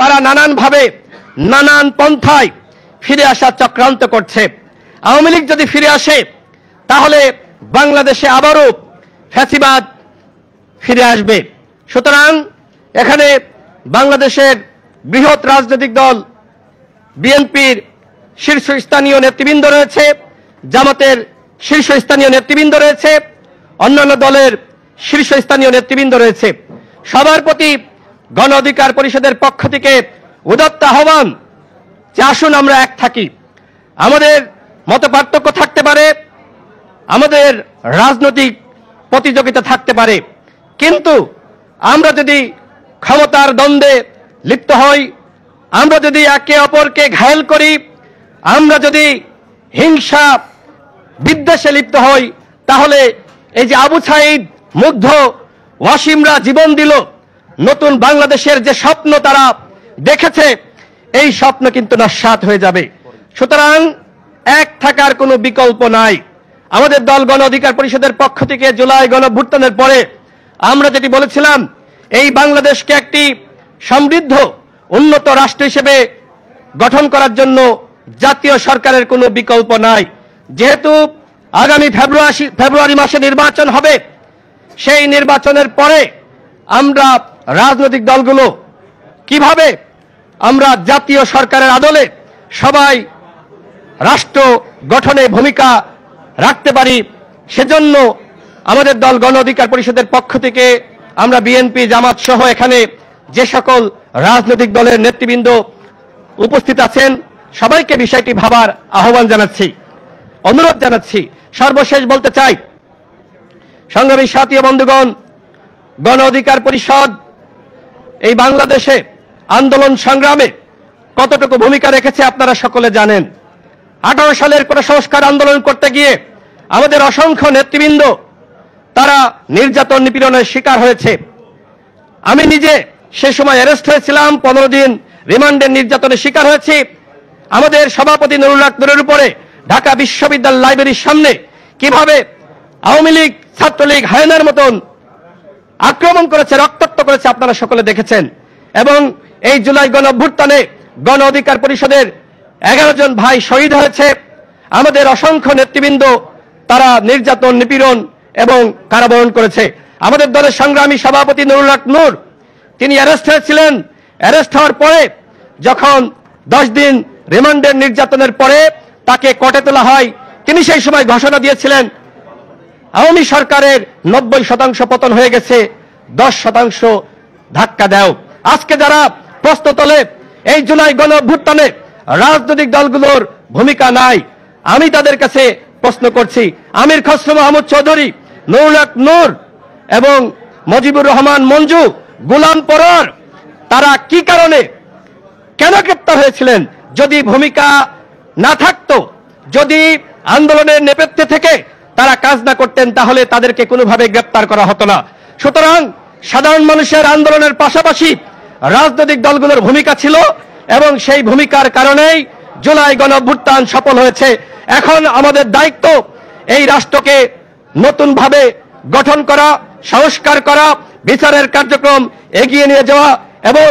তারা নানানভাবে নানান পন্থায় ফিরে আসার চক্রান্ত করছে। আওয়ামী লীগ যদি ফিরে আসে তাহলে বাংলাদেশে আবারও ফ্যাসিবাদ ফিরে আসবে। সুতরাং এখানে বাংলাদেশের বৃহৎ রাজনৈতিক দল বিএনপির শীর্ষস্থানীয় নেতৃবৃন্দ রয়েছে, জামাতের শীর্ষস্থানীয় নেতৃবৃন্দ রয়েছে, অন্যান্য দলের শীর্ষস্থানীয় নেতৃবৃন্দ রয়েছে। সবার প্রতি গণ অধিকার পরিষদের পক্ষ থেকে উদাত্ত আহ্বান যে আসুন আমরা এক থাকি। আমাদের মতপার্থক্য থাকতে পারে, আমাদের রাজনৈতিক প্রতিযোগিতা থাকতে পারে, কিন্তু আমরা যদি ক্ষমতার দ্বন্দ্বে লিপ্ত হই, আমরা যদি একে অপরকে ঘায়েল করি, আমরা যদি হিংসা বিদ্বেষে লিপ্ত হই, তাহলে এই যে আবু সাঈদ, মুগ্ধ, ওয়াসিমরা জীবন দিল, নতুন বাংলাদেশের যে স্বপ্ন তারা দেখেছে, এই স্বপ্ন কিন্তু নস্যাৎ হয়ে যাবে। সুতরাং এক থাকার কোনো বিকল্প নাই। আমাদের দল গণ অধিকার পরিষদের পক্ষ থেকে জুলাই গণঅভ্যুত্থানের পরে আমরা যেটি বলেছিলাম, এই বাংলাদেশকে একটি সমৃদ্ধ উন্নত রাষ্ট্র হিসেবে গঠন করার জন্য জাতীয় সরকারের কোনো বিকল্প নাই। যেহেতু আগামী ফেব্রুয়ারি মাসে নির্বাচন হবে, সেই নির্বাচনের পরে আমরা রাজনৈতিক দলগুলো কিভাবে আমরা জাতীয় সরকারের আদলে সবাই রাষ্ট্র গঠনে ভূমিকা রাখতে পারি, সেজন্য আমাদের দল গণ অধিকার পরিষদের পক্ষ থেকে আমরা বিএনপি, জামাত সহ এখানে যে সকল রাজনৈতিক দলের নেতৃবৃন্দ উপস্থিত আছেন সবাইকে বিষয়টি ভাবার আহ্বান জানাচ্ছি, অনুরোধ জানাচ্ছি। সর্বশেষ বলতে চাই, সংগ্রামী সাথী বন্ধুগণ, গণ অধিকার পরিষদ এই বাংলাদেশে আন্দোলন সংগ্রামে কতটুকু ভূমিকা রেখেছে আপনারা সকলে জানেন। 18 সালের কোন সংস্কার আন্দোলন করতে গিয়ে আমাদের অসংখ্য নেতৃবৃন্দ তারা নির্যাতন নিপীড়নের শিকার হয়েছে। আমি নিজে সে সময় অ্যারেস্ট হয়েছিলাম, 15 দিন রিমান্ডের নির্যাতনের শিকার হয়েছি। আমাদের সভাপতি নুরুল হক নূরের উপরে ঢাকা বিশ্ববিদ্যালয় লাইব্রেরির সামনে কিভাবে আওয়ামী লীগ, ছাত্রলীগ হায়নার মতন আক্রমণ করেছে, রক্তাক্ত করেছে আপনারা সকলে দেখেছেন। এবং এই জুলাই গণঅভ্যুত্থানে গণ অধিকার পরিষদের 11 জন ভাই শহীদ হয়েছে। আমাদের অসংখ্য নেতৃবৃন্দ তারা নির্যাতন, নিপীড়ন এবং কারাবরণ করেছে। আমাদের দলের সংগ্রামী সভাপতি নুরুল হক নূর তিনি অ্যারেস্ট হয়েছিলেন। অ্যারেস্ট হওয়ার পরে যখন 10 দিন রিমান্ডের নির্যাতনের পরে তাকে কোর্টে তোলা হয়, তিনি সেই সময় ঘোষণা দিয়েছিলেন আওয়ামী সরকারের 90% পতন হয়ে গেছে, 10% ধাক্কা দাও। আজকে যারা প্রশ্ন তোলে এই জুলাই গণঅভ্যুত্থানে রাজনৈতিক দলগুলোর ভূমিকা নাই, আমি তাদের কাছে প্রশ্ন করছি, আমির খসরু মাহমুদ চৌধুরী, নুরুল হক নূর এবং মুজিবুর রহমান মঞ্জু, গোলাম পরর তারা কি কারণে কেন গ্রেপ্তার হয়েছিলেন? যদি ভূমিকা না থাকতো, যদি আন্দোলনের নেপথ্যে থেকে তারা কাজ না করতেন, তাহলে তাদেরকে কোনোভাবে গ্রেপ্তার করা হতো না। সুতরাং সাধারণ মানুষের আন্দোলনের পাশাপাশি রাজনৈতিক দলগুলোর ভূমিকা ছিল এবং সেই ভূমিকার কারণেই জুলাই গণঅভ্যুত্থান সফল হয়েছে। এখন আমাদের দায়িত্ব এই রাষ্ট্রকে নতুনভাবে গঠন করা, সংস্কার করা, বিচারের কার্যক্রম এগিয়ে নিয়ে যাওয়া এবং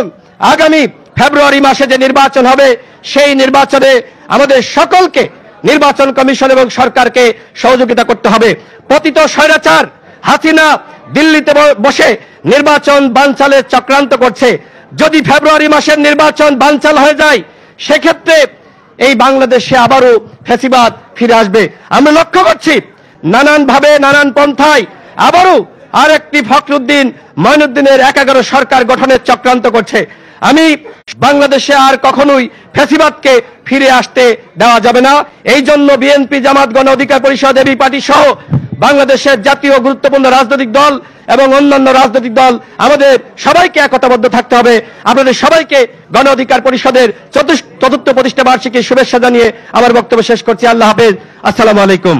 আগামী ফেব্রুয়ারি মাসে যে নির্বাচন হবে সেই নির্বাচনে আমাদের সকলকে, নির্বাচন কমিশন এবং সরকারকে সহযোগিতা করতে হবে। পতিত স্বৈরাচার হাসিনা দিল্লিতে বসে নির্বাচন বানচালের চক্রান্ত করছে। যদি ফেব্রুয়ারি মাসের নির্বাচন বানচাল হয়ে যায়, সেক্ষেত্রে এই বাংলাদেশে আবারও ফ্যাসিবাদ ফিরে আসবে। আমরা লক্ষ্য করছি নানানভাবে, নানান পন্থায় আবারও আরেকটি ফখরুদ্দিন, মঈনুদ্দিনের 11 সরকার গঠনের চক্রান্ত করছে। আমি বাংলাদেশে আর কখনোই ফ্যাসিবাদকে ফিরে আসতে দেওয়া যাবে না। এই জন্য বিএনপি, জামাত, গণ অধিকার পরিষদ, এবি পার্টি সহ বাংলাদেশের জাতীয় গুরুত্বপূর্ণ রাজনৈতিক দল এবং অন্যান্য রাজনৈতিক দল আমাদের সবাইকে একতাবদ্ধ থাকতে হবে। আপনাদের সবাইকে গণ অধিকার পরিষদের 4র্থ প্রতিষ্ঠা বার্ষিকীর শুভেচ্ছা জানিয়ে আমার বক্তব্য শেষ করছি। আল্লাহ হাফেজ, আসসালামু আলাইকুম।